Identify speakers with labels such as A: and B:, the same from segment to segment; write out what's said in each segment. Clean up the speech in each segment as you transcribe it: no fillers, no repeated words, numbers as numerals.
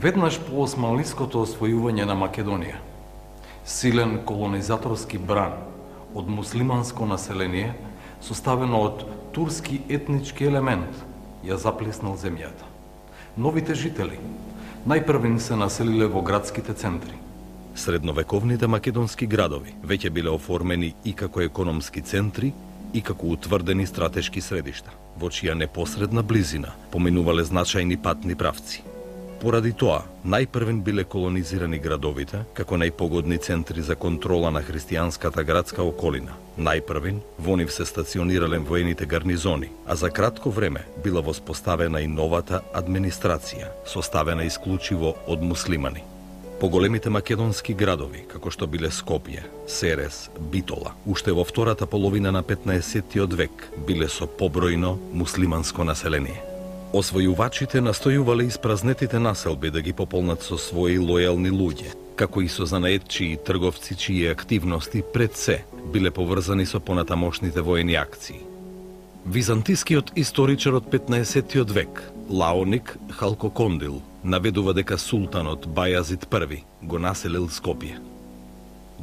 A: Веднаш по османлиското освојување на Македонија, силен колонизаторски бран од муслиманско население, составено од турски етнички елемент, ја заплеснал земјата. Новите жители најпрвин се населиле во градските центри.
B: Средновековните македонски градови веќе биле оформени и како економски центри и како утврдени стратешки средишта, во чија непосредна близина поминувале значајни патни правци. Поради тоа, најпрвен биле колонизирани градовите како најпогодни центри за контрола на христијанската градска околина. Најпрвен во нив се стационирале воените гарнизони, а за кратко време била воспоставена и новата администрација, составена исклучиво од муслимани. Поголемите македонски градови, како што биле Скопје, Серес, Битола, уште во втората половина на 15-тиот век биле со побројно муслиманско население. Освојувачите настојувале испразнетите населби да ги пополнат со своји лојални луѓе, како и со занаетчии и трговци чии активности пред се биле поврзани со понатамошните воени акции. Византискиот историчар од 15-тиот век, Лаоник Халкокондил, наведува дека султанот Бајазид I го населил Скопје.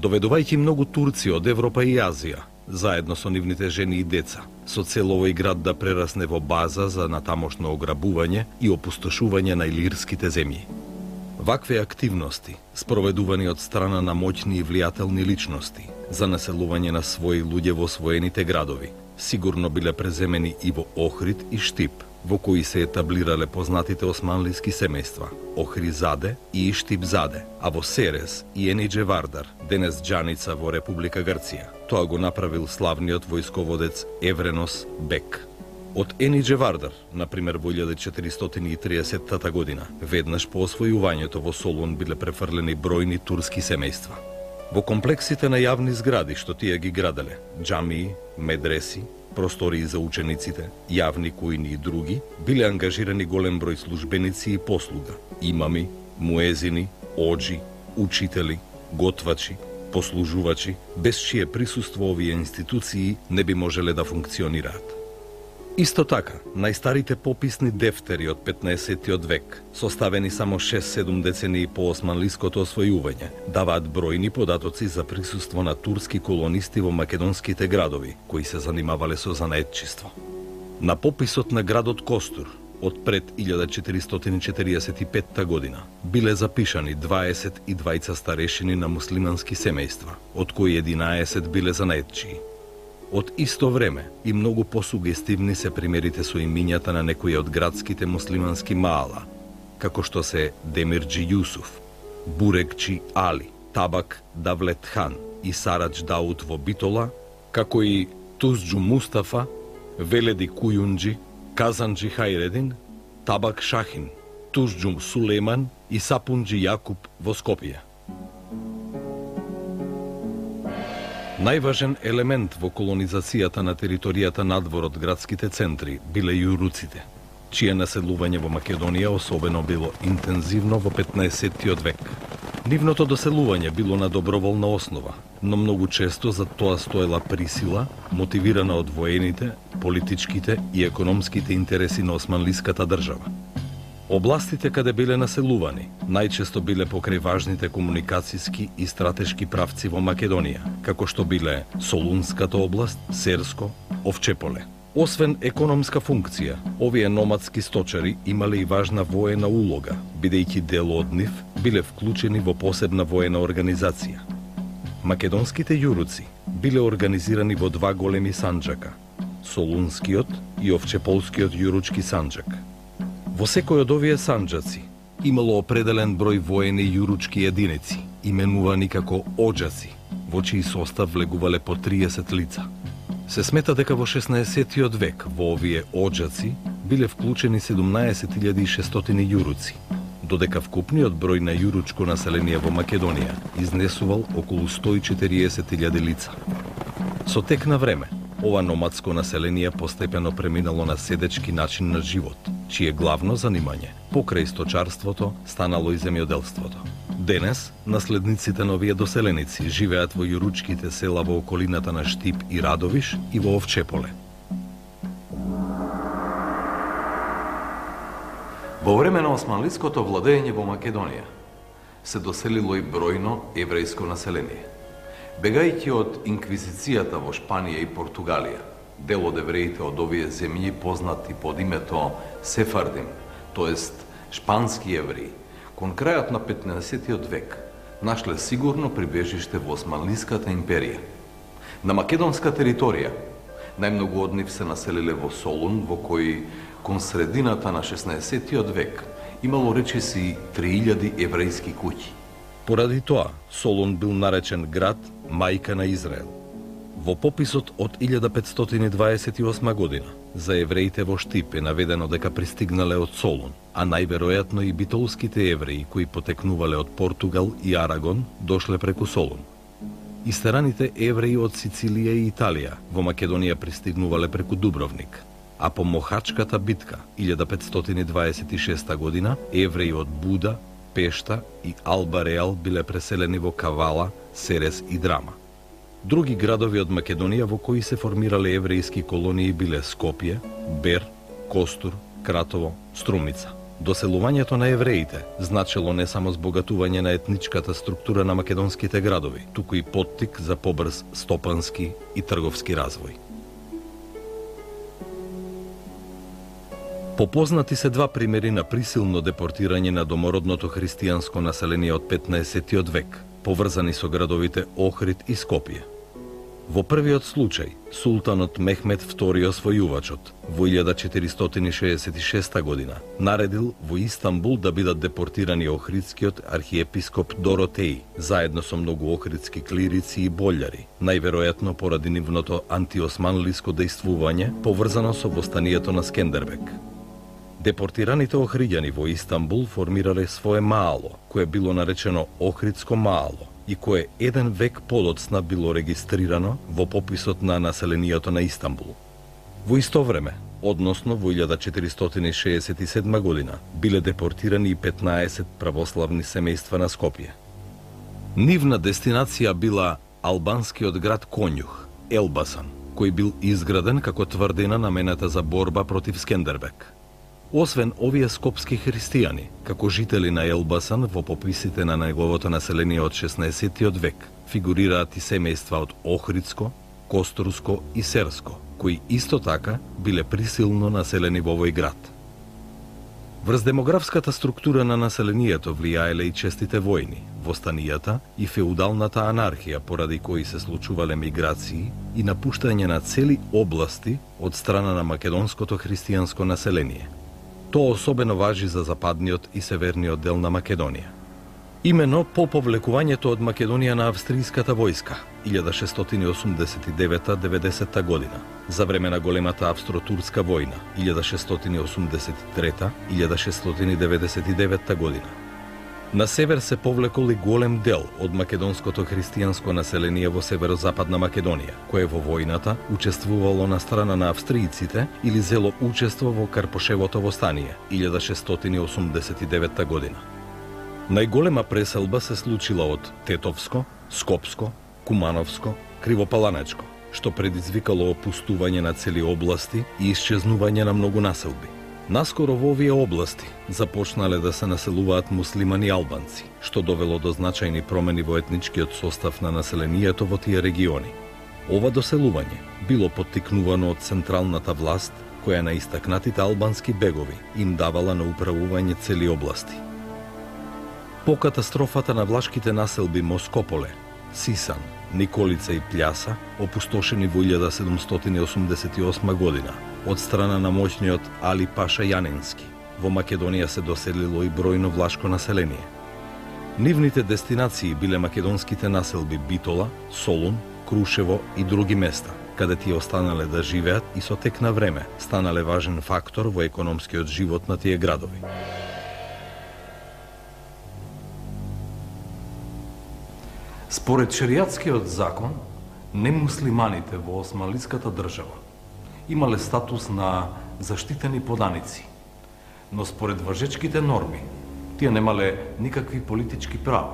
B: Доведувајќи многу турци од Европа и Азија, заедно со нивните жени и деца, со цел овој град да прерасне во база за натамошно ограбување и опустошување на илирските земји. Вакве активности, спроведувани од страна на моќни и влијателни личности за населување на своји луѓе во освоените градови, сигурно биле преземени и во Охрид и Штип, во кои се етаблирале познатите османлиски семејства Охризаде и Иштипзаде, а во Серес и Енидже Вардар, денес Џаница во Република Грција. Тоа го направил славниот војсководец Евренос Бек. Од Енидже Вардар, например во 1430 година, веднаш по освојувањето во Солун биле префрлени бројни турски семејства. Во комплексите на јавни згради што тие ги граделе, џамии, медреси, простории за учениците, јавни кујни и други, биле ангажирани голем број службеници и послуга, имами, муезини, оџи, учители, готвачи, послужувачи, без чие присуство овие институции не би можеле да функционираат. Исто така, најстарите пописни дефтери од 15-тиот век, составени само 6-7 децении по османлиското освојување, даваат бројни податоци за присуство на турски колонисти во македонските градови, кои се занимавале со занаетчиство. На пописот на градот Костур, од пред 1445 година, биле запишани 22 старешини на муслимански семејства, од кои 11 биле занаетчии. Од исто време и многу посугестивни се примерите со имињата на некои од градските муслимански маала, како што се Демирџи Јусуф, Бурекчи Али, Табак Давлет Хан и Сарадж Дауд во Битола, како и Тузџу Мустафа, Веледи Кујунџи, Казанџи Хајредин, Табак Шахин, Тузџу Сулейман и Сапунџи Јакуб во Скопје. Најважен елемент во колонизацијата на територијата надвор од градските центри биле јуруците, чие населување во Македонија особено било интензивно во 15-тиот век. Нивното доселување било на доброволна основа, но многу често за тоа стоела присила, мотивирана од воените, политичките и економските интереси на османлиската држава. Областите каде биле населувани најчесто биле покрај важните комуникацијски и стратешки правци во Македонија, како што биле Солунската област, Серско, Овчеполе. Освен економска функција, овие номадски сточари имале и важна воена улога, бидејќи дел од нив биле вклучени во посебна воена организација. Македонските јуруци биле организирани во два големи санџака, Солунскиот и Овчеполскиот јуручки санџак. Во секој од овие санџаци имало определен број воени јуручки единици, именувани како оџаци, во чиј состав влегувале по 30 лица. Се смета дека во 16-тиот век во овие оџаци биле вклучени 17.600 јуруци, додека вкупниот број на јуручко население во Македонија изнесувал околу 140.000 лица. Со тек на време, ова номадско население постепено преминало на седечки начин на живот, чие главно занимање, покрај сточарството, станало и земјоделството. Денес, наследниците на овие доселеници живеат во јуручките села во околината на Штип и Радовиш и во Овчеполе.
A: Во време на османлиското владење во Македонија се доселило и бројно еврејско население. Бегајќи од инквизицијата во Шпанија и Португалија, дел од евреите од овие земји познати под името Сефардим, тоест шпански евреи, кон крајот на 15-тиот век нашле сигурно прибежиште во Османлиската империја. На македонска територија најмногу од нив се населиле во Солун, во кој кон средината на 16-тиот век имало речиси 3000 еврејски куќи.
B: Поради тоа, Солун бил наречен град мајка на Израел. Во пописот од 1528 година за евреите во Штип е наведено дека пристигнале од Солун, а најверојатно и битолските евреи кои потекнувале од Португал и Арагон дошле преку Солун. Истераните евреи од Сицилија и Италија во Македонија пристигнувале преку Дубровник, а по Мохачката битка 1526 година евреи од Буда, Пешта и Алба Реал биле преселени во Кавала, Серес и Драма. Други градови од Македонија во кои се формирале еврејски колонии биле Скопје, Бер, Костур, Кратово, Струмица. Доселувањето на евреите значело не само збогатување на етничката структура на македонските градови, туку и поттик за побрз стопански и трговски развој. Попознати се два примери на присилно депортирање на домородното христијанско население од 15-тиот век, поврзани со градовите Охрид и Скопје. Во првиот случај, султанот Мехмед II освојувачот во 1466 година наредил во Истанбул да бидат депортирани охридскиот архиепископ Доротеј, заедно со многу охридски клирици и болјари, најверојатно поради нивното антиосманлиско дејствување поврзано со востанието на Скендербек. Депортираните охриѓани во Истанбул формирале свое маало, кое било наречено Охридско маало и кое еден век подоцна било регистрирано во пописот на населението на Истанбул. Во исто време, односно во 1467 година, биле депортирани и 15 православни семејства на Скопје. Нивна дестинација била албанскиот град Конјух, Елбасан, кој бил изграден како тврдина намената за борба против Скендербек. Освен овие скопски христијани, како жители на Елбасан во пописите на неговото население од 16-тиот век, фигурираат и семејства од Охридско, Костурско и Серско, кои исто така биле присилно населени во овој град. Врз демографската структура на населението влијаеле и честите војни, востанијата и феудалната анархија, поради кои се случувале миграции и напуштање на цели области од страна на македонското христијанско население. Тоа особено важи за западниот и северниот дел на Македонија. Имено по повлекувањето од Македонија на австријската војска 1689-90 година, за време на големата австро-турска војна 1683-1699 година. На север се повлекол и голем дел од македонското христијанско население во северозападна Македонија, кое во војната учествувало на страна на австријците или зело учество во Карпошевото востание 1689 година. Најголема преселба се случила од Тетовско, Скопско, Кумановско, Кривопаланечко, што предизвикало опустување на цели области и исчезнување на многу населби. Наскоро во овие области започнале да се населуваат муслимани албанци, што довело до значајни промени во етничкиот состав на населението во тие региони. Ова доселување било поттикнувано од централната власт, која на истакнатите албански бегови им давала на управување цели области. По катастрофата на влашките населби Москополе, Сисан, Николица и Пљаса, опустошени во 1788 година, од страна на моќниот Али Паша Јанински, во Македонија се доселило и бројно влашко население. Нивните дестинации биле македонските населби Битола, Солун, Крушево и други места, каде тие останале да живеат и со тек на време станале важен фактор во економскиот живот на тие градови.
A: Според шеријатскиот закон, немуслиманите во османлиската држава имале статус на заштитени поданици, но според важечките норми, тие немале никакви политички права.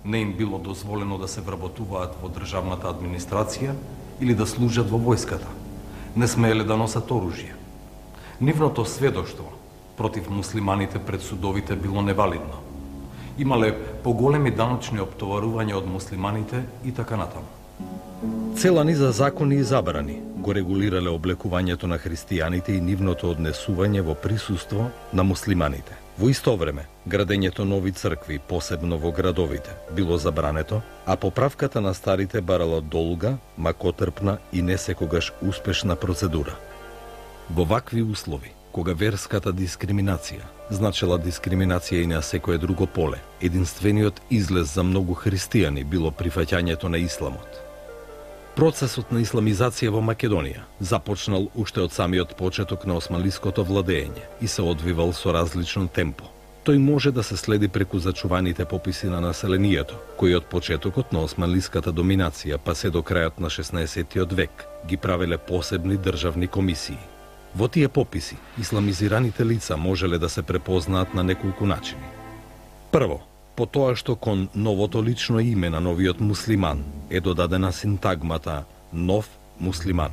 A: Не им било дозволено да се вработуваат во државната администрација или да служат во војската. Не смееле да носат оружје. Нивното сведоштво против муслиманите пред судовите било невалидно. Имале поголеми даночни оптоварувања од муслиманите и така натаму.
B: Цела низа закони и забрани го регулирале облекувањето на христијаните и нивното однесување во присуство на муслиманите. Во исто време, градењето нови цркви, посебно во градовите, било забрането, а поправката на старите барала долга, макотрпна и не секогаш успешна процедура. Во вакви услови, кога верската дискриминација значела дискриминација и на секое друго поле, единствениот излез за многу христијани било прифаќањето на исламот. Процесот на исламизација во Македонија започнал уште од самиот почеток на османлиското владење и се одвивал со различно темпо. Тој може да се следи преку зачуваните пописи на населението, кои од почетокот на османлиската доминација па се до крајот на 16-тиот век ги правеле посебни државни комисии. Во тие пописи, исламизираните лица можеле да се препознаат на неколку начини. Прво, по тоа што кон новото лично име на новиот муслиман е додадена синтагмата «нов муслиман».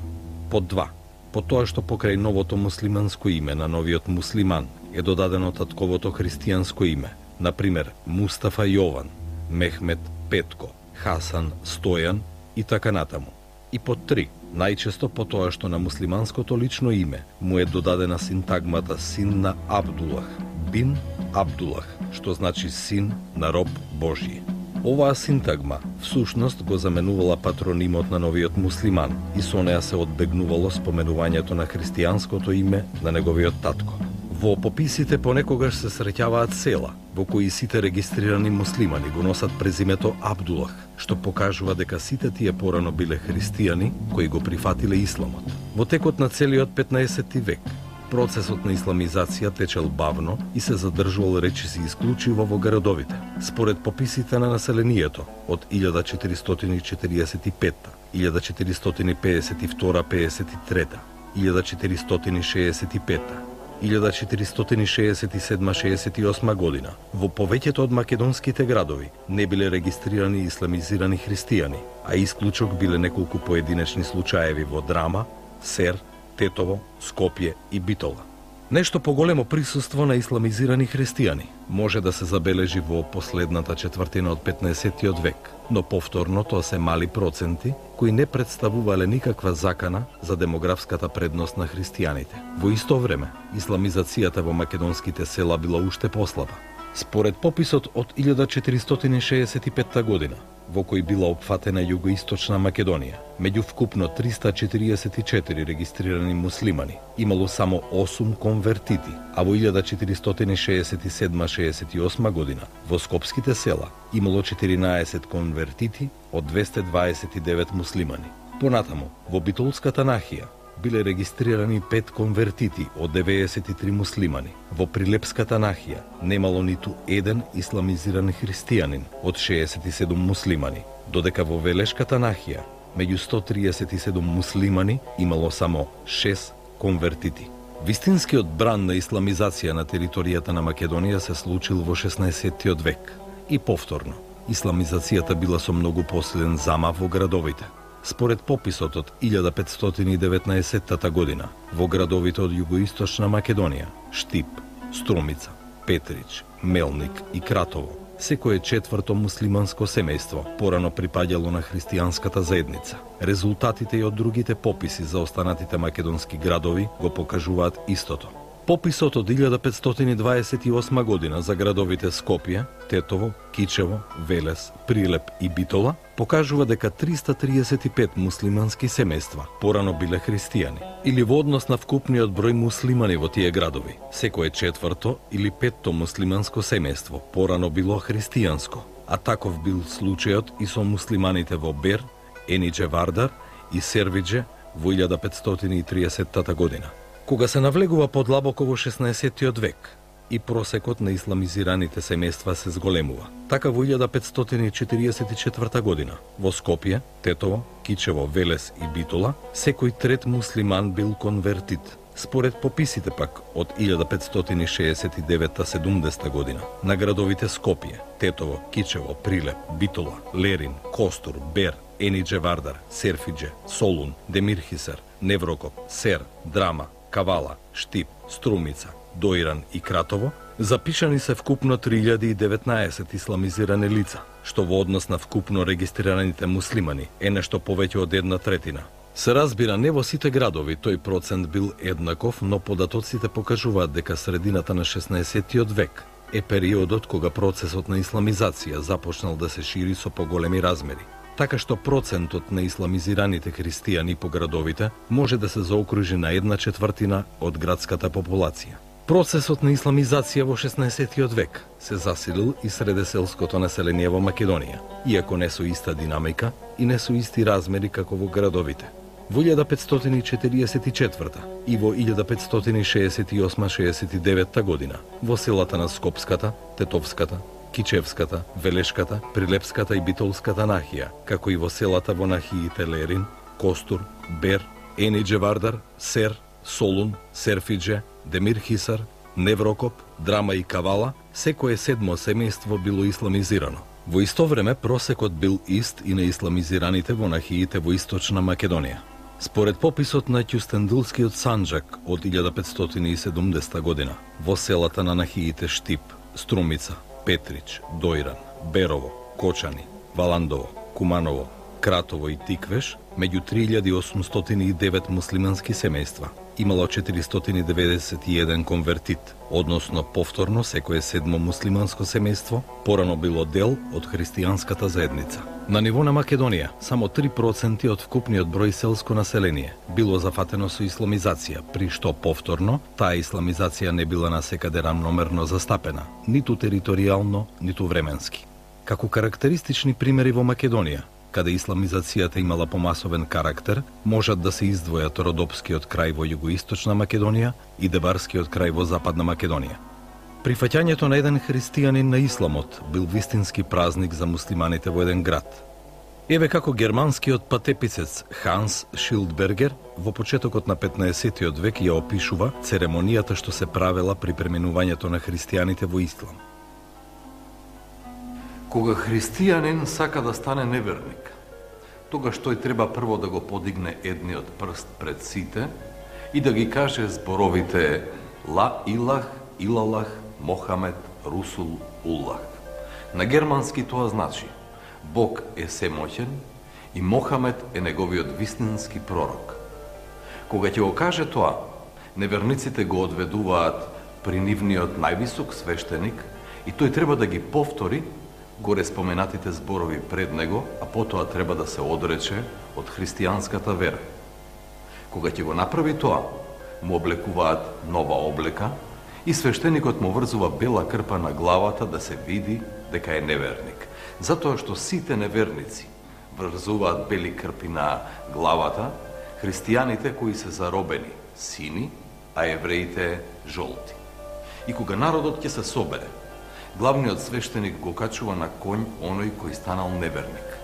B: Под 2. По тоа што покрај новото муслиманско име на новиот муслиман е додадено татковото христијанско име, например Мустафа Јован, Мехмет Петко, Хасан Стојан и така натаму. И под 3. Најчесто по тоа што на муслиманското лично име му е додадена синтагмата син на Абдулах, бин Абдулах, што значи син на роб Божји. Оваа синтагма всушност го заменувала патронимот на новиот муслиман и со неа се одбегнувало споменувањето на христијанското име на неговиот татко. Во пописите понекогаш се среќаваат села, во кои сите регистрирани муслимани го носат презимето Абдулах, што покажува дека сите тие порано биле христијани кои го прифатиле исламот. Во текот на целиот 15 век, процесот на исламизација течел бавно и се задржувал речиси исклучиво во градовите. Според пописите на населението од 1445, 1452-53, 1465, 1467-68 година, во повеќето од македонските градови не биле регистрирани исламизирани христијани, а исклучок биле неколку поединечни случаеви во Драма, Сер, Тетово, Скопје и Битола. Нешто поголемо присуство на исламизирани христијани може да се забележи во последната четвртина од 15-тиот век, но повторно тоа се мали проценти кои не представувале никаква закана за демографската предност на христијаните. Во исто време, исламизацијата во македонските села била уште послаба. Според пописот од 1465 година, во кој била опфатена југоисточна Македонија, меѓу вкупно 344 регистрирани муслимани, имало само 8 конвертити, а во 1467-68 година во скопските села имало 14 конвертити од 229 муслимани. Понатаму, во Битолската нахија биле регистрирани 5 конвертити од 93 муслимани. Во Прилепската нахија немало ниту еден исламизиран христијанин од 67 муслимани, додека во Велешката нахија меѓу 137 муслимани имало само 6 конвертити. Вистинскиот бран на исламизација на територијата на Македонија се случил во 16-тиот век и повторно. Исламизацијата била со многу посилен замав во градовите. Според пописот од 1519 година, во градовите од југоисточна Македонија, Штип, Струмица, Петрич, Мелник и Кратово, секое четврто муслиманско семејство порано припаѓало на христијанската заедница. Резултатите и од другите пописи за останатите македонски градови го покажуваат истото. Пописот од 1528 година за градовите Скопје, Тетово, Кичево, Велес, Прилеп и Битола покажува дека 335 муслимански семејства порано биле христијани, или во однос на вкупниот број муслимани во тие градови. Секое четврто или петто муслиманско семејство порано било христијанско, а таков бил случајот и со муслиманите во Бер, Енидже Вардар и Сервидже во 1530 година. Кога се навлегува подлабоко во 16-тиот век и просекот на исламизираните семејства се зголемува. Така во 1544 година во Скопје, Тетово, Кичево, Велес и Битола секој трет муслиман бил конвертит. Според пописите пак од 1569-70 година на градовите Скопје, Тетово, Кичево, Прилеп, Битола, Лерин, Костур, Бер, Енидже Вардар, Серфидже, Солун, Демирхисар, Неврокоп, Сер, Драма, Кавала, Штип, Струмица, Доиран и Кратово, запишани се вкупно 3019 исламизирани лица, што во однос на вкупно регистрираните муслимани е нешто повеќе од 1/3. Се разбира, не во сите градови тој процент бил еднаков, но податоците покажуваат дека средината на 16-тиот век е периодот кога процесот на исламизација започнал да се шири со поголеми размери. Така што процентот на исламизираните христијани по градовите може да се заокружи на 1/4 од градската популација. Процесот на исламизација во 16-тиот век се засилил и среде селското население во Македонија, иако не со иста динамика и не со исти размери како во градовите. Во 1544 и во 1568-69 година во селата на Скопската, Тетовската, Кичевската, Велешката, Прилепската и Битолската нахија, како и во селата во нахиите Лерин, Костур, Бер, Енидже Вардар, Сер, Солун, Серфидже, Демир Хисар, Неврокоп, Драма и Кавала, секое седмо семејство било исламизирано. Во исто време просекот бил ист и на исламизираните во нахиите во Источна Македонија. Според пописот на Ќустендилскиот Санџак од 1570 година, во селата на нахиите Штип, Струмица, Петрич, Доиран, Берово, Кочани, Валандово, Куманово, Кратово и Тиквеш, меѓу 3809 муслимански семејства, имало 491 конвертит, односно повторно секое седмо муслиманско семејство порано било дел од христијанската заедница. На ниво на Македонија, само 3% од вкупниот број селско население било зафатено со исламизација, при што повторно таа исламизација не била насекаде рамномерно застапена, ниту територијално, ниту временски. Како карактеристични примери во Македонија, каде исламизацијата имала помасовен карактер, можат да се издвојат Родопскиот крај во југоисточна Македонија и Дебарскиот крај во западна Македонија. Прифаќањето на еден христијанин на исламот бил вистински празник за муслиманите во еден град. Еве како германскиот патеписец Ханс Шилдбергер во почетокот на 15-тиот век ја опишува церемонијата што се правела при преминувањето на христијаните во ислам.
A: Кога христијанин сака да стане неверник, тогаш тој треба прво да го подигне едниот прст пред сите и да ги каже зборовите Ла илах, илалах, Мохамед, Русул, Уллах. На германски тоа значи Бог е семоќен и Мохамед е неговиот вистински пророк. Кога ќе го каже тоа, неверниците го одведуваат при нивниот највисок свештеник и тој треба да ги повтори горе споменатите зборови пред него, а потоа треба да се одрече од христијанската вера. Кога ќе го направи тоа, му облекуваат нова облека и свештеникот му врзува бела крпа на главата да се види дека е неверник. Затоа што сите неверници врзуваат бели крпи на главата, христијаните кои се заробени сини, а евреите жолти. И кога народот ќе се собере, главниот свештеник го качува на конј оној кој станал неверник.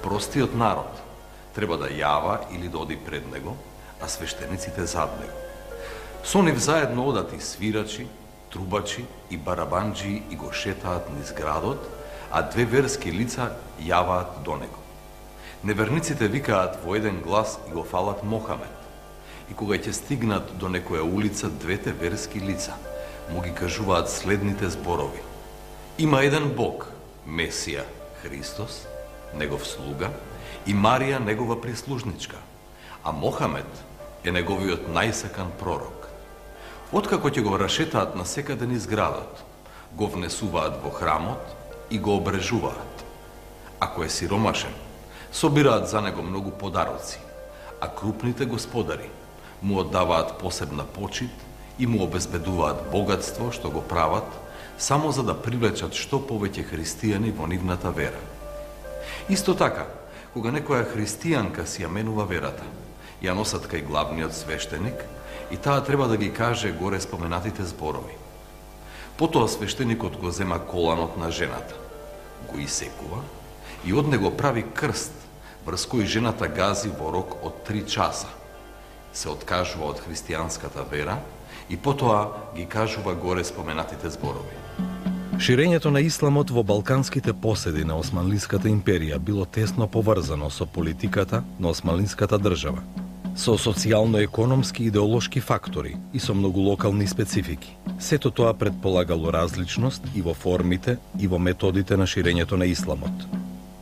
A: Простиот народ треба да јава или да оди пред него, а свештениците зад него. Со нив заедно одат и свирачи, трубачи и барабанџи и го шетаат низ градот, а две верски лица јаваат до него. Неверниците викаат во еден глас и го фалат Мохамед. И кога ќе стигнат до некоја улица, двете верски лица му ги кажуваат следните зборови. Има еден Бог, Месија, Христос, негов слуга, и Марија, негова прислужничка, а Мохамед е неговиот најсакан пророк. Откако ќе го рашетаат на секаде низ градот, го внесуваат во храмот и го обрежуваат. Ако е сиромашен, собираат за него многу подароци, а крупните господари му оддаваат посебна почит и му обезбедуваат богатство што го прават само за да привлечат што повеќе христијани во нивната вера. Исто така, кога некоја христијанка си ја менува верата, ја носат кај главниот свештеник и таа треба да ги каже горе споменатите зборови. Потоа свештеникот го зема коланот на жената, го исекува и од него прави крст, врз кој жената гази во рок од 3 часа. Се откажува од христијанската вера и потоа ги кажува горе споменатите зборови.
B: Ширењето на исламот во балканските поседи на Османлиската империја било тесно поврзано со политиката на Османлиската држава. со социјално-економски и идеолошки фактори и со многу локални специфики. Сето тоа предполагало различност и во формите и во методите на ширењето на исламот.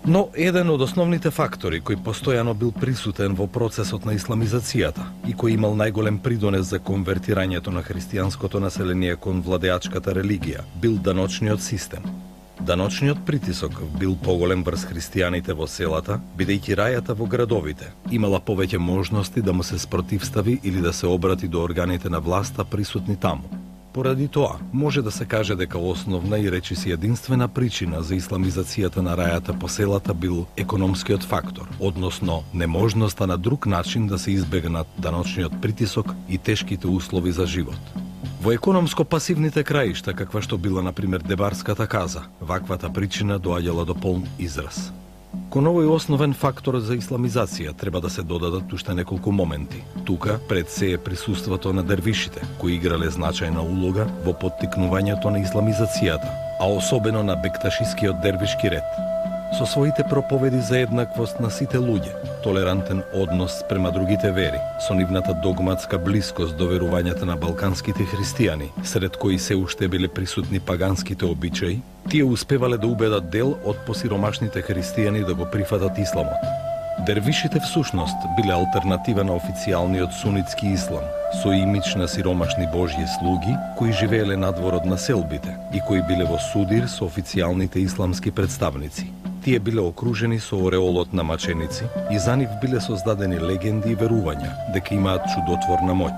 B: Но еден од основните фактори кој постојано бил присутен во процесот на исламизацијата и кој имал најголем придонес за конвертирањето на христијанското население кон владеачката религија бил даночниот систем. Даночниот притисок бил поголем врз христијаните во селата, бидејќи рајата во градовите имала повеќе можности да му се спротивстави или да се обрати до органите на власта присутни таму. Поради тоа, може да се каже дека основна и речиси единствена причина за исламизацијата на рајата по селата бил економскиот фактор, односно неможноста на друг начин да се избегнат даночниот притисок и тешките услови за живот. Во економско-пасивните краишта, каква што била, например, Дебарската каза, ваквата причина доаѓала до полн израз. Кон овој основен фактор за исламизација треба да се додадат уште неколку моменти. Тука пред се е присуството на дервишите, кои играле значајна улога во поттикнувањето на исламизацијата, а особено на бекташискиот дервишки ред. Со своите проповеди за еднаквост на сите луѓе, толерантен однос спрема другите вери, со нивната догматска блискост до верувањата на балканските христијани, сред кои се уште биле присутни паганските обичаи, тие успевале да убедат дел од посиромашните христијани да го прифатат исламот. Дервишите всушност биле алтернатива на официјалниот сунитски ислам, со имидж на сиромашни божји слуги, кои живееле надвор од населбите и кои биле во судир со официјалните исламски представници. Тие биле окружени со ореолот на маченици и за нив биле создадени легенди и верувања дека имаат чудотворна моќ.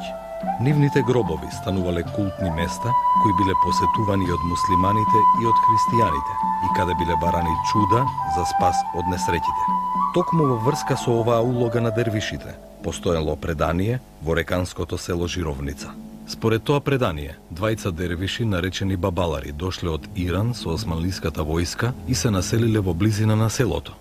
B: Нивните гробови станувале култни места кои биле посетувани од муслиманите и од христијаните и каде биле барани чуда за спас од несреќите. Токму во врска со оваа улога на дервишите, постоело предание во реканското село Жировница. Според тоа предание, двајца дервиши наречени бабалари дошле од Иран со османлиската војска и се населиле во близина на селото.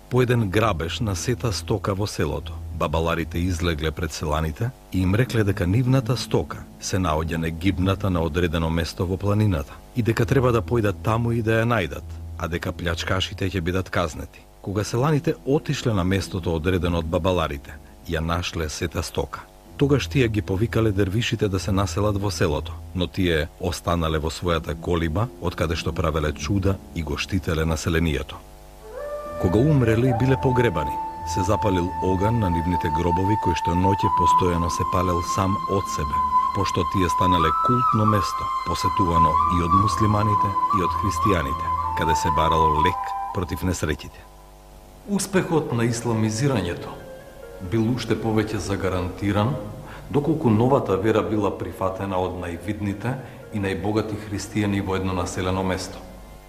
B: По еден грабеж на сета стока во селото, бабаларите излегле пред селаните и им рекле дека нивната стока се наоѓа негибната на одредено место во планината и дека треба да појдат таму и да ја најдат, а дека плячкашите ќе бидат казнети. Кога селаните отишле на местото одредено од бабаларите, ја нашле сета стока. Тогаш тие ги повикале дервишите да се населат во селото, но тие останале во својата колиба, од каде што правеле чуда и го штителе населението. Кога умреле и биле погребани, се запалил оган на нивните гробови кој што ноќе постојано се палел сам од себе, пошто тие станале култно место, посетувано и од муслиманите и од христијаните, каде се барало лек против несреќите.
A: Успехот на исламизирањето бил уште повеќе загарантиран, доколку новата вера била прифатена од највидните и најбогати христијани во едно населено место.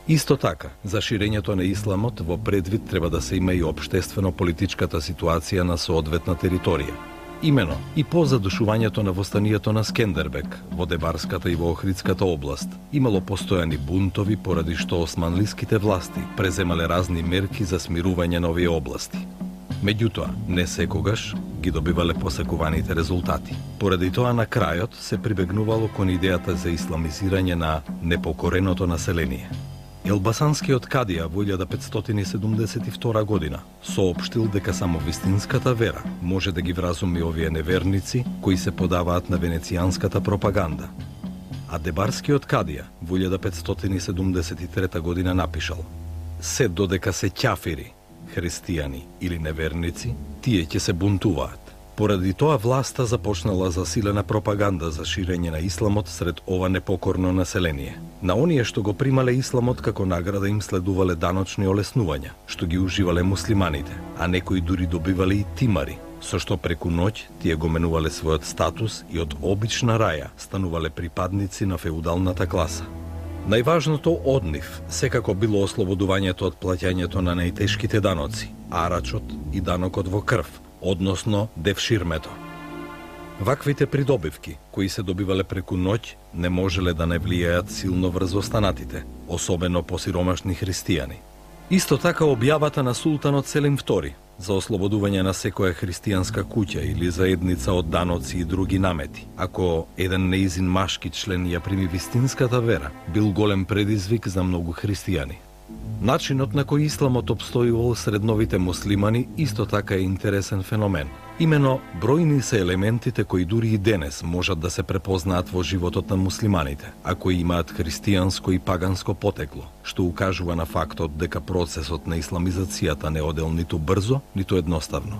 B: Исто така, за ширењето на исламот во предвид треба да се има и општествено-политичката ситуација на соодветна територија. Имено, и по задушувањето на востанието на Скендербек во Дебарската и во Охридската област, имало постојани бунтови поради што османлиските власти преземале разни мерки за смирување на овие области. Меѓутоа, не секогаш ги добивале посакуваните резултати. Поради тоа на крајот се прибегнувало кон идејата за исламизирање на непокореното население. Елбасанскиот кадија во 1572 година соопштил дека само вистинската вера може да ги вразуми овие неверници кои се подаваат на венецијанската пропаганда. А Дебарскиот кадија во 1573 година напишал: се додека се ќафири, христијани или неверници, тие ќе се бунтуваат. Поради тоа власта започнала засилена пропаганда за ширење на исламот сред ова непокорно население. На оние што го примале исламот како награда им следувале даночни олеснувања, што ги уживале муслиманите, а некои дури добивале и тимари, со што преку ноќ тие го менувале својот статус и од обична раја станувале припадници на феудалната класа. Најважното од нив секако било ослободувањето од плаќањето на најтешките даноци, арачот и данокот во крв, односно девширмето. Ваквите придобивки, кои се добивале преку ноќ, не можеле да не влијаат силно врз останатите, особено посиромашни христијани. Исто така објавата на султанот Селим II за ослободување на секоја христијанска куќа или заедница од даноци и други намети, ако еден неизин машки член ја прими вистинската вера, бил голем предизвик за многу христијани. Начинот на кој исламот обстојувал сред новите муслимани исто така е интересен феномен. Имено бројни се елементите кои дури и денес можат да се препознаат во животот на муслиманите, а кои имаат христијанско и паганско потекло, што укажува на фактот дека процесот на исламизацијата не одел ниту брзо, ниту едноставно.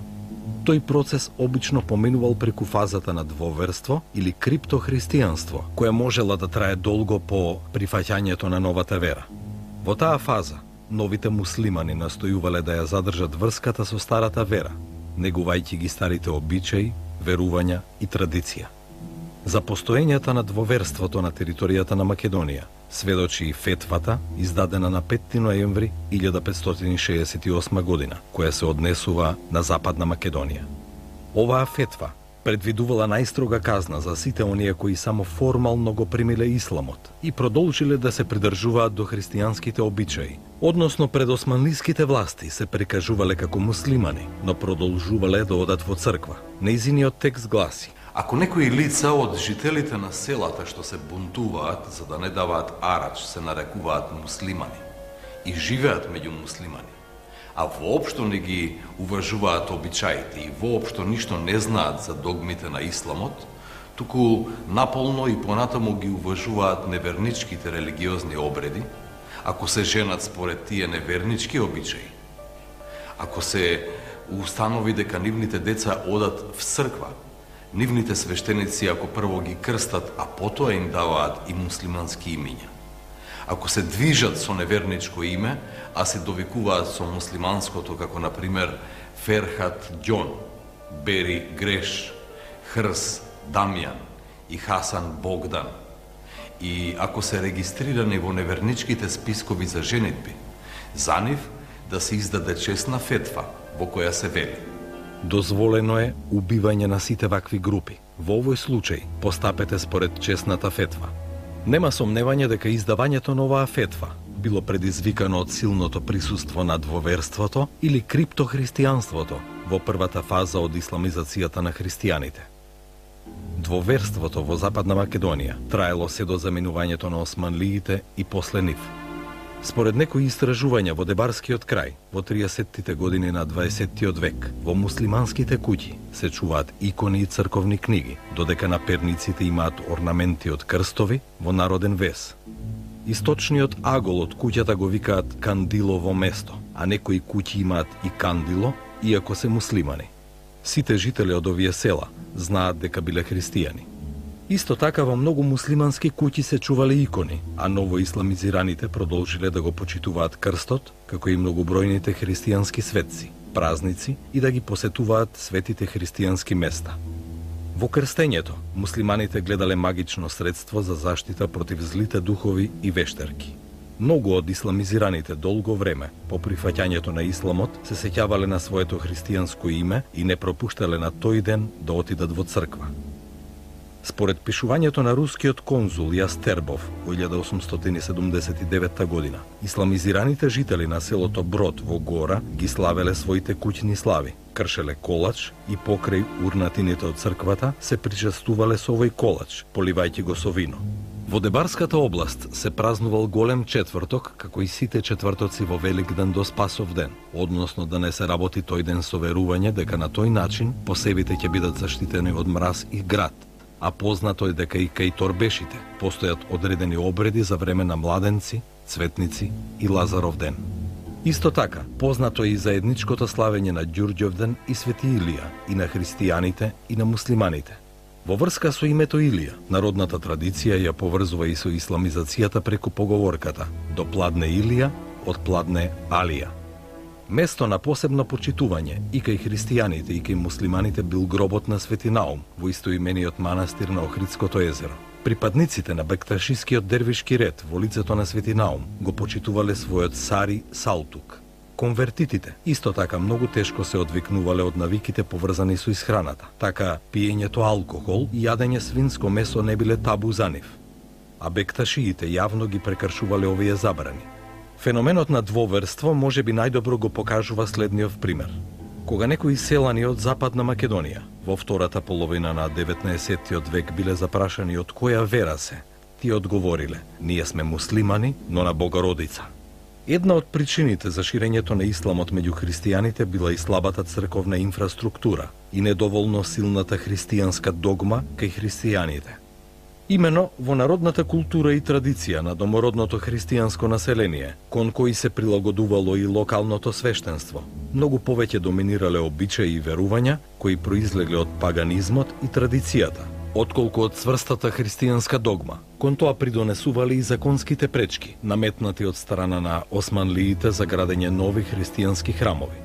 B: Тој процес обично поминувал преку фазата на двоверство или криптохристијанство, која можела да трае долго по прифаќањето на новата вера. Во таа фаза, новите муслимани настојувале да ја задржат врската со старата вера, негувајќи ги старите обичаи, верувања и традиција. За постоењето на двоверството на територијата на Македонија сведочи и фетвата, издадена на 5 ноември 1568 година, која се однесува на Западна Македонија. Оваа фетва предвидувала најстрога казна за сите оние кои само формално го примиле исламот и продолжиле да се придржуваат до христијанските обичаи, односно пред османлиските власти се прикажувале како муслимани, но продолжувале да одат во црква. Нејзиниот текст гласи:
A: Ако некои лица од жителите на селата што се бунтуваат за да не даваат арач се нарекуваат муслимани и живеат меѓу муслимани, а воопшто не ги уважуваат обичаите и воопшто ништо не знаат за догмите на исламот, туку наполно и понатаму ги уважуваат неверничките религиозни обреди, ако се женат според тие невернички обичаи, ако се установи дека нивните деца одат в црква, нивните свештеници ако прво ги крстат, а потоа им даваат и муслимански имиња, ако се движат со неверничко име, а се довикуваат со муслиманското, како например Ферхат Ѓон, Бери Греш, Хрс Дамјан и Хасан Богдан, и ако се регистрирани во неверничките спискови за женитби, за нив да се издаде честна фетва во која се вели:
B: дозволено е убивање на сите вакви групи. Во овој случај постапете според честната фетва. Нема сомневање дека издавањето на оваа фетва било предизвикано од силното присуство на двоверството или криптохристијанството во првата фаза од исламизацијата на христијаните. Двоверството во Западна Македонија траело се до заминувањето на османлиите и после нив. Според некои истражувања во Дебарскиот крај, во 30-тите години на 20-тиот век, во муслиманските куќи се чуваат икони и црковни книги, додека на перниците имаат орнаменти од крстови во народен вес. Источниот агол од куќата го викаат кандилово место, а некои куќи имаат и кандило, иако се муслимани. Сите жители од овие села знаат дека биле христијани. Исто така во многу муслимански куќи се чувале икони, а новоисламизираните продолжиле да го почитуваат крстот, како и многобројните христијански светци, празници и да ги посетуваат светите христијански места. Во крстењето, муслиманите гледале магично средство за заштита против злите духови и вештерки. Многу од исламизираните долго време, по прифаќањето на исламот, се сеќавале на своето христијанско име и не пропуштале на тој ден да отидат во црква. Според пишувањето на рускиот конзул Јастербов во 1879 година, исламизираните жители на селото Брод во Гора ги славеле своите куќни слави, кршеле колач и покрај урнатините од црквата се причестувале со овој колач, поливајќи го со вино. Во Дебарската област се празнувал голем четврток, како и сите четвртоци во Великден до Спасов ден, односно да не се работи тој ден со верување дека на тој начин посебите ќе бидат заштитени од мраз и град, а познато е дека и кај торбешите постојат одредени обреди за време на младенци, цветници и Лазаров ден. Исто така, познато е и заедничкото славење на Ѓурѓовден и Свети Илија, и на христијаните и на муслиманите. Во врска со името Илија, народната традиција ја поврзува и со исламизацијата преку поговорката «До пладне Илија, од пладне Алија». Место на посебно почитување и кај христијаните и кај муслиманите бил гробот на Свети Наум во истоимениот манастир на Охридското езеро. Припадниците на бекташискиот дервишки ред во лицето на Свети Наум го почитувале својот Сари Салтук. Конвертитите исто така многу тешко се одвикнувале од навиките поврзани со исхраната, така пиењето алкохол и јадење свинско месо не биле табу за нив. А бекташиите јавно ги прекршувале овие забрани. Феноменот на двоверство може би најдобро го покажува следниот пример. Кога некои селани од Западна Македонија во втората половина на 19-тиот век биле запрашани од која вера се, тие одговориле: ние сме муслимани, но на Богородица. Една од причините за ширењето на исламот меѓу христијаните била и слабата црковна инфраструктура и недоволно силната христијанска догма кај христијаните. Имено во народната култура и традиција на домородното христијанско население, кон кои се прилагодувало и локалното свештенство, многу повеќе доминирале обичаи и верувања кои произлегле од паганизмот и традицијата, отколку од цврстата христијанска догма. Кон тоа придонесувале и законските пречки, наметнати од страна на османлиите за градење нови христијански храмови.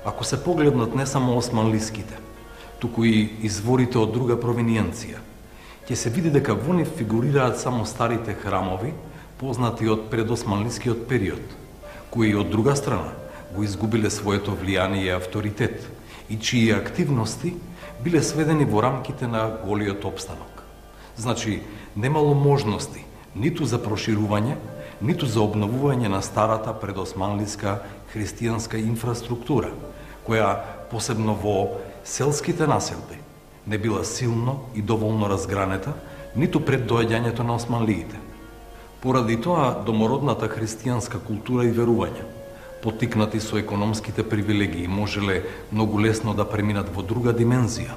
A: Ако се погледнат не само османлиските, туку и изворите од друга провиниенција, ќе се види дека во нив фигурираат само старите храмови, познати од предосманлискиот период, кои од друга страна го изгубиле своето влијание и авторитет и чии активности биле сведени во рамките на голиот опстанок. Значи, немало можности ниту за проширување, ниту за обновување на старата предосманлиска христијанска инфраструктура, која посебно во селските населби не била силно и доволно разгранета, ниту пред доаѓањето на османлиите. Поради тоа, домородната христијанска култура и верувања, поттикнати со економските привилегии, можеле многу лесно да преминат во друга димензија,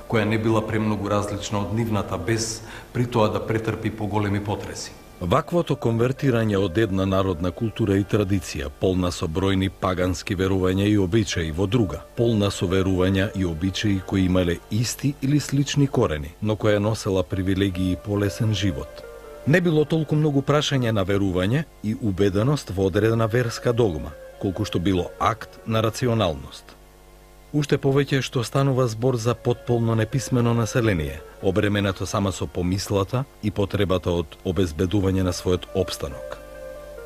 A: која не била премногу различна од нивната, без при тоа да претрпи поголеми потреси.
B: Ваквото конвертирање од една народна култура и традиција, полна со бројни пагански верувања и обичаи, во друга, полна со верувања и обичаи кои имале исти или слични корени, но која носела привилегии и полесен живот. Не било толку многу прашање на верување и убеденост во одредена верска догма, колку што било акт на рационалност. Уште повеќе што станува збор за потполно неписмено население, обременето само со помислата и потребата од обезбедување на својот опстанок.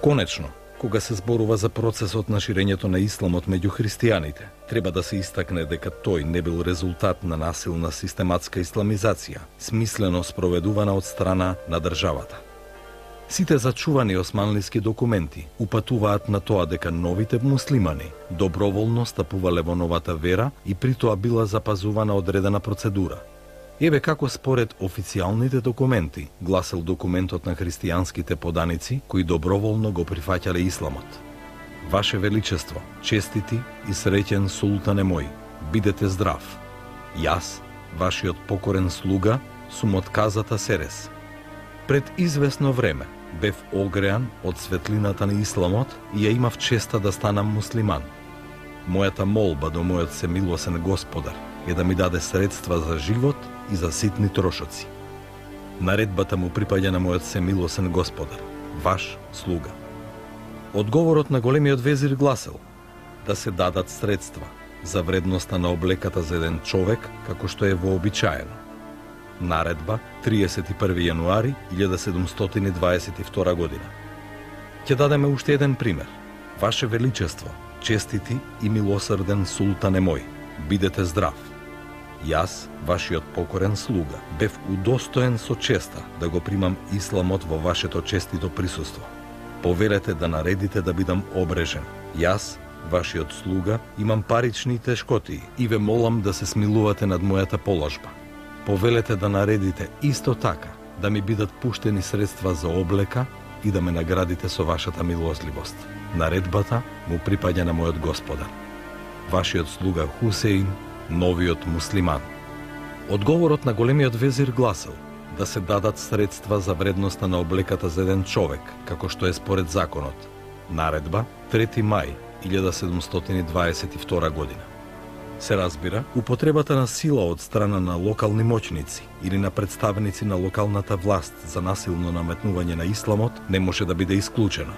B: Конечно, кога се зборува за процесот на ширењето на исламот меѓу христијаните, треба да се истакне дека тој не бил резултат на насилна систематска исламизација, смислено спроведувана од страна на државата. Сите зачувани османлиски документи упатуваат на тоа дека новите муслимани доброволно стапувале во новата вера и при тоа била запазувана одредена процедура. Еве како според официјалните документи гласел документот на христијанските поданици кои доброволно го прифаќале исламот. Ваше Величество, честити и среќен султане мој, бидете здрав. Јас, вашиот покорен слуга, сум од казата Серес. Пред известно време бев огреан од светлината на исламот и ја имав честа да станам муслиман. Мојата молба до мојот семилосен Господар е да ми даде средства за живот и за ситни трошоци. Наредбата му припаѓа на мојот семилосен Господар, ваш слуга. Одговорот на големиот везир гласел да се дадат средства за вредноста на облеката за еден човек како што е вообичаено. Наредба 31 јануари 1722 година. Ќе дадеме уште еден пример. Ваше Величество, честити и милосрден султане мој, бидете здрав. Јас, вашиот покорен слуга, бев удостоен со честа да го примам исламот во вашето честито присуство. Повелете да наредите да бидам обрежен. Јас, вашиот слуга, имам парични тешкотии и ве молам да се смилувате над мојата положба. Повелете да наредите исто така да ми бидат пуштени средства за облека и да ме наградите со вашата милосливост. Наредбата му припаѓа на мојот Господар. Вашиот слуга Хусеин, новиот муслиман. Одговорот на големиот везир гласел да се дадат средства за вредноста на облеката за еден човек, како што е според законот. Наредба 3 мај 1722 година. Се разбира, употребата на сила од страна на локални моќници или на представници на локалната власт за насилно наметнување на исламот не може да биде исклучена.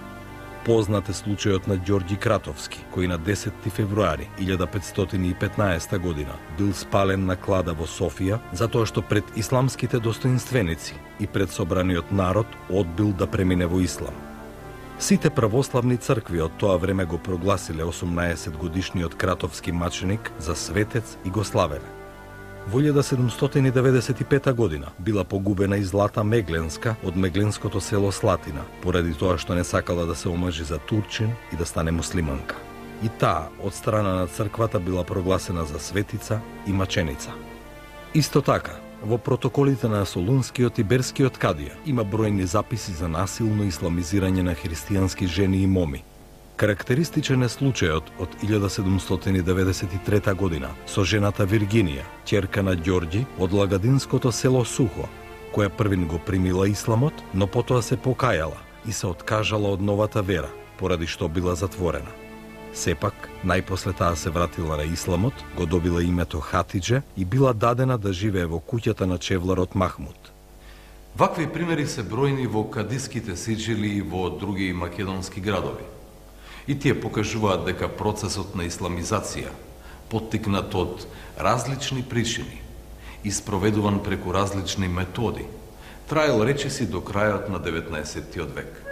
B: Познат е случајот на Ѓорѓи Кратовски, кој на 10 февруари 1515 година бил спален на клада во Софија затоа што пред исламските достоинственици и пред собраниот народ одбил да премине во ислам. Сите православни цркви од тоа време го прогласиле 18 годишниот Кратовски маченик за светец и го славеле. Во 1795 година била погубена и Злата Мегленска од мегленското село Слатина, поради тоа што не сакала да се омажи за турчин и да стане муслиманка. И таа од страна на црквата била прогласена за светица и маченица. Исто така, во протоколите на Солунскиот и Берскиот кадија има бројни записи за насилно исламизирање на христијански жени и моми, Карактеристичен е случајот од 1793 година со жената Виргинија, ќерка на Ѓорѓи од лагадинското село Сухо, која првин го примила исламот, но потоа се покајала и се откажала од новата вера, поради што била затворена. Сепак, најпосле таа се вратила на исламот, го добила името Хатидже и била дадена да живее во куќата на чевларот Махмуд.
A: Вакви примери се бројни во кадиските сиџили и во други македонски градови. И тие покажуваат дека процесот на исламизација, поттикнат од различни причини и спроведуван преку различни методи, траел речиси до крајот на 19. век.